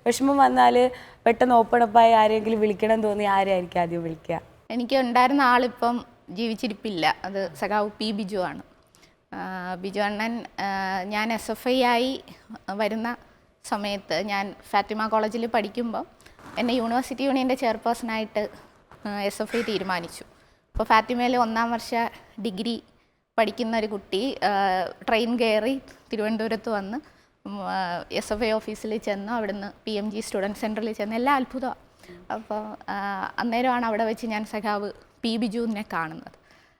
വിഷമം വന്നാൽ പെട്ടെന്ന് ഓപ്പൺ അപ്പായി ആരെങ്കിലും വിളിക്കണം തോന്നി ആരായിരിക്കും ആദ്യം വിളിക്കുക? എനിക്ക് ഉണ്ടായിരുന്ന ആളിപ്പം ജീവിച്ചിരിപ്പില്ല. അത് സഖാവ് പി ബിജു ആണ്. ബിജു അണ്ണൻ ഞാൻ SFI ആയി വരുന്ന സമയത്ത് ഞാൻ ഫാത്തിമ കോളേജിൽ പഠിക്കുമ്പോൾ എന്നെ യൂണിവേഴ്സിറ്റി യൂണിയൻ്റെ ചെയർപേഴ്സണായിട്ട് SFI തീരുമാനിച്ചു. അപ്പോൾ ഫാത്തിമയിൽ 1ാം വർഷ ഡിഗ്രി പഠിക്കുന്ന ഒരു കുട്ടി ട്രെയിൻ കയറി തിരുവനന്തപുരത്ത് വന്ന് SFI ഓഫീസിൽ ചെന്ന് അവിടുന്ന് PMG സ്റ്റുഡൻറ്റ് സെൻറ്ററിൽ ചെന്ന് എല്ലാം അത്ഭുതമാണ്. അപ്പോൾ അന്നേരമാണ് അവിടെ വെച്ച് ഞാൻ സഖാവ് പി ബിജുവിനെ കാണുന്നത്.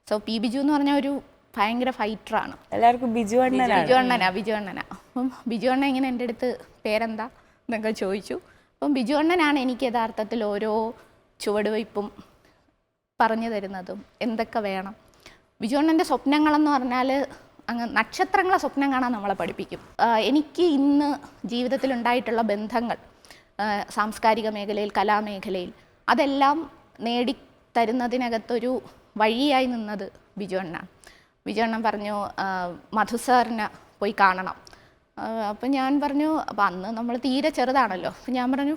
സോ പി ബിജു എന്ന് പറഞ്ഞാൽ ഒരു ഭയങ്കര ഫൈറ്ററാണ്. എല്ലാവർക്കും ബിജു അണ്ണനാ. അപ്പം ബിജു അണ്ണൻ ഇങ്ങനെ എൻ്റെ അടുത്ത് പേരെന്താ എന്നൊക്കെ ചോദിച്ചു. അപ്പം ബിജു അണ്ണനാണ് എനിക്ക് യഥാർത്ഥത്തിൽ ഓരോ ചുവടുവയ്പ്പും പറഞ്ഞു തരുന്നതും എന്തൊക്കെ വേണം. ബിജു അണ്ണൻ്റെ സ്വപ്നങ്ങളെന്ന് പറഞ്ഞാൽ അങ്ങ് നക്ഷത്രങ്ങളെ സ്വപ്നം കാണാൻ നമ്മളെ പഠിപ്പിക്കും. എനിക്ക് ഇന്ന് ജീവിതത്തിലുണ്ടായിട്ടുള്ള ബന്ധങ്ങൾ സാംസ്കാരിക മേഖലയിൽ, കലാമേഖലയിൽ, അതെല്ലാം നേടിത്തരുന്നതിനകത്തൊരു വഴിയായി നിന്നത് ബിജു അണ്ണനാണ്. ബിജു അണ്ണൻ പറഞ്ഞു മധു സാറിനെ പോയി കാണണം. അപ്പം ഞാൻ പറഞ്ഞു, അപ്പം അന്ന് നമ്മൾ തീരെ ചെറുതാണല്ലോ. അപ്പം ഞാൻ പറഞ്ഞു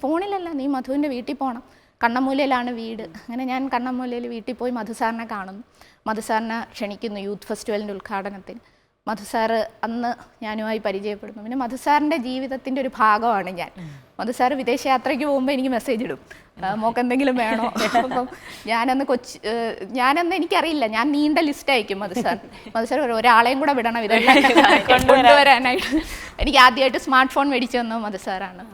ഫോണിലല്ല, നീ മധുവിൻ്റെ വീട്ടിൽ പോകണം, കണ്ണമൂലയിലാണ് വീട്. അങ്ങനെ ഞാൻ കണ്ണമൂലയിൽ വീട്ടിൽ പോയി മധു സാറിനെ കാണുന്നു. മധു സാറിനെ ക്ഷണിക്കുന്നു യൂത്ത് ഫെസ്റ്റിവലിൻ്റെ ഉദ്ഘാടനത്തിന്. മധു സാറ് അന്ന് ഞാനുമായി പരിചയപ്പെടുന്നു. പിന്നെ മധു സാറിൻ്റെ ജീവിതത്തിൻ്റെ ഒരു ഭാഗമാണ് ഞാൻ. മധു സാറ് വിദേശയാത്രയ്ക്ക് പോകുമ്പോൾ എനിക്ക് മെസ്സേജ് ഇടും, മോക്ക് എന്തെങ്കിലും വേണോ. അപ്പം ഞാനന്ന് എനിക്കറിയില്ല, ഞാൻ നീണ്ട ലിസ്റ്റ് അയക്കും മധു സാർ ഒരാളെയും കൂടെ വിടണം ഇതെല്ലാം കൊണ്ടുവരാനായിട്ട്. എനിക്ക് ആദ്യമായിട്ട് സ്മാർട്ട് ഫോൺ മേടിച്ചു തന്നത് മധു സാറാണ്.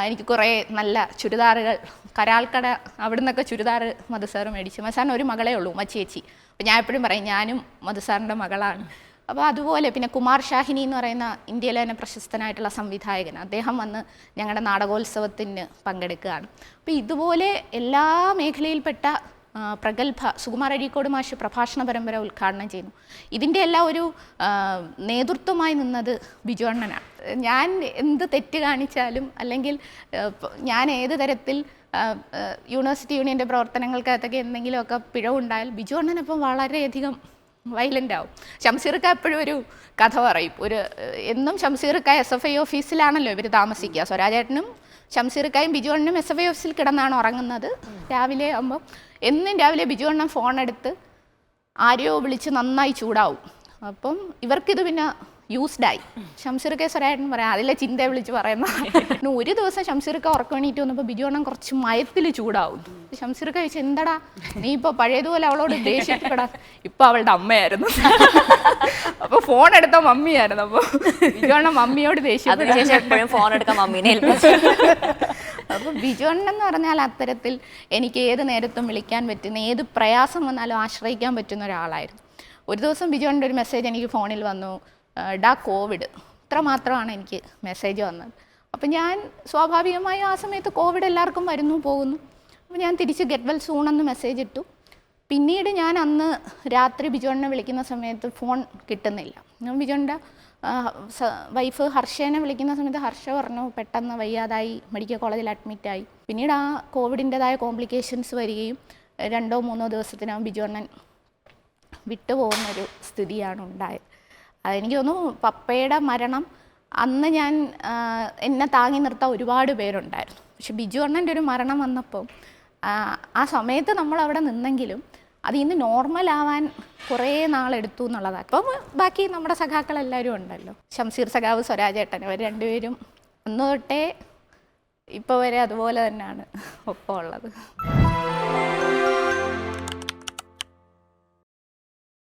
എനിക്ക് കുറേ നല്ല ചുരിദാറുകൾ, കരാൾക്കട അവിടെ നിന്നൊക്കെ ചുരിദാർ മധു സാറ് മേടിച്ചു. മധു സാറിന് ഒരു മകളേ ഉള്ളൂ, ഉമ്മച്ചേച്ചി. അപ്പം ഞാൻ എപ്പോഴും പറയും ഞാനും മധു സാറിൻ്റെ മകളാണ്. അപ്പോൾ അതുപോലെ പിന്നെ കുമാർ ഷാഹിനി എന്ന് പറയുന്ന ഇന്ത്യയിലെ തന്നെ പ്രശസ്തനായിട്ടുള്ള സംവിധായകൻ, അദ്ദേഹം വന്ന് ഞങ്ങളുടെ നാടകോത്സവത്തിന് പങ്കെടുക്കുകയാണ്. അപ്പോൾ ഇതുപോലെ എല്ലാ മേഖലയിൽപ്പെട്ട പ്രഗത്ഭ സുകുമാർ അഴീക്കോട് മാഷ് പ്രഭാഷണ പരമ്പര ഉദ്ഘാടനം ചെയ്യുന്നു. ഇതിൻ്റെ എല്ലാം ഒരു നേതൃത്വമായി നിന്നത് ബിജു അണ്ണനാണ്. ഞാൻ എന്ത് തെറ്റ് കാണിച്ചാലും അല്ലെങ്കിൽ ഞാൻ ഏത് തരത്തിൽ യൂണിവേഴ്സിറ്റി യൂണിയൻ്റെ പ്രവർത്തനങ്ങൾക്കകത്തൊക്കെ എന്തെങ്കിലുമൊക്കെ പിഴവുണ്ടായാൽ ബിജു അണ്ണനപ്പം വളരെയധികം വയലൻ്റ് ആവും. ഷംസീർക്ക എപ്പോഴും ഒരു കഥ പറയും. എന്നും ഷംസീർക്ക SFI ഓഫീസിലാണല്ലോ ഇവർ താമസിക്കുക. സ്വരാജേട്ടനും ഷംസീർക്കായും ബിജു അണ്ണനും SFI ഓഫീസിൽ കിടന്നാണ് ഉറങ്ങുന്നത്. രാവിലെ ആകുമ്പോൾ എന്നും രാവിലെ ബിജു അണ്ണൻ ഫോണെടുത്ത് ആരെയോ വിളിച്ച് നന്നായി ചൂടാവും. അപ്പം ഇവർക്കിത് പിന്നെ യൂസ്ഡായി. ഷംസീർക്ക സ്വരാജേട്ടൻ പറയാം അതിലെ ചിന്ത വിളിച്ച് പറയുന്ന. ഒരു ദിവസം ഷംസീർക്ക ഉറക്കം എണീറ്റ് വന്നപ്പോൾ ബിജു അണ്ണൻ കുറച്ച് മയത്തിൽ ചൂടാവും. ഷംസീർക്ക ചോദിച്ചു, എന്താടാ നീ ഇപ്പോൾ പഴയതുപോലെ അവളോട് ദേഷ്യപ്പെടാ? ഇപ്പം അവളുടെ അമ്മയായിരുന്നു. അപ്പോൾ ഫോൺ എടുത്ത മമ്മിയായിരുന്നു. അപ്പോൾ ബിജു അണ്ണൻ മമ്മിയോട് ദേഷ്യം ഫോൺ എടുക്കാൻ മമ്മീനെ. അപ്പോൾ ബിജു അണ്ണൻ എന്ന് പറഞ്ഞാൽ അത്തരത്തിൽ എനിക്ക് ഏത് നേരത്തും വിളിക്കാൻ പറ്റുന്ന, ഏത് പ്രയാസം വന്നാലും ആശ്രയിക്കാൻ പറ്റുന്ന ഒരാളായിരുന്നു. ഒരു ദിവസം ബിജു അണ്ണൻ്റെ ഒരു മെസ്സേജ് എനിക്ക് ഫോണിൽ വന്നു, കോവിഡ്. ഇത്ര മാത്രമാണ് എനിക്ക് മെസ്സേജ് വന്നത്. അപ്പം ഞാൻ സ്വാഭാവികമായും ആ സമയത്ത് കോവിഡ് എല്ലാവർക്കും വരുന്നു പോകുന്നു. അപ്പോൾ ഞാൻ തിരിച്ച് ഗെറ്റ് വെൽ സൂൺ എന്ന് മെസ്സേജ് ഇട്ടു. പിന്നീട് ഞാൻ അന്ന് രാത്രി ബിജുണ്ണനെ വിളിക്കുന്ന സമയത്ത് ഫോൺ കിട്ടുന്നില്ല. ഞാൻ ബിജുണ്ണൻ്റെ വൈഫ് ഹർഷേനെ വിളിക്കുന്ന സമയത്ത് ഹർഷ പറഞ്ഞു പെട്ടെന്ന് വയ്യാതായി, മെഡിക്കൽ കോളേജിൽ അഡ്മിറ്റായി. പിന്നീട് ആ കോവിഡിൻ്റെതായ കോംപ്ലിക്കേഷൻസ് വരികയും 2-3 ദിവസത്തിനകം ബിജുണ്ണൻ വിട്ടുപോകുന്നൊരു സ്ഥിതിയാണ് ഉണ്ടായത്. എനിക്ക് തോന്നുന്നു പപ്പയുടെ മരണം അന്ന് എന്നെ താങ്ങി നിർത്താൻ ഒരുപാട് പേരുണ്ടായിരുന്നു. പക്ഷെ ബിജു അണ്ണൻ്റെ ഒരു മരണം വന്നപ്പോൾ ആ സമയത്ത് നമ്മളവിടെ നിന്നെങ്കിലും അതിൽ നിന്ന് നോർമലാവാൻ കുറേ നാളെടുത്തു എന്നുള്ളതാണ്. അപ്പം ബാക്കി നമ്മുടെ സഖാക്കളെല്ലാവരും ഉണ്ടല്ലോ, ഷംസീർ സഖാവ്, സ്വരാജേട്ടൻ, അവർ രണ്ടുപേരും അന്ന് തൊട്ടേ ഇപ്പോൾ വരെ അതുപോലെ തന്നെയാണ് ഒപ്പം ഉള്ളത്.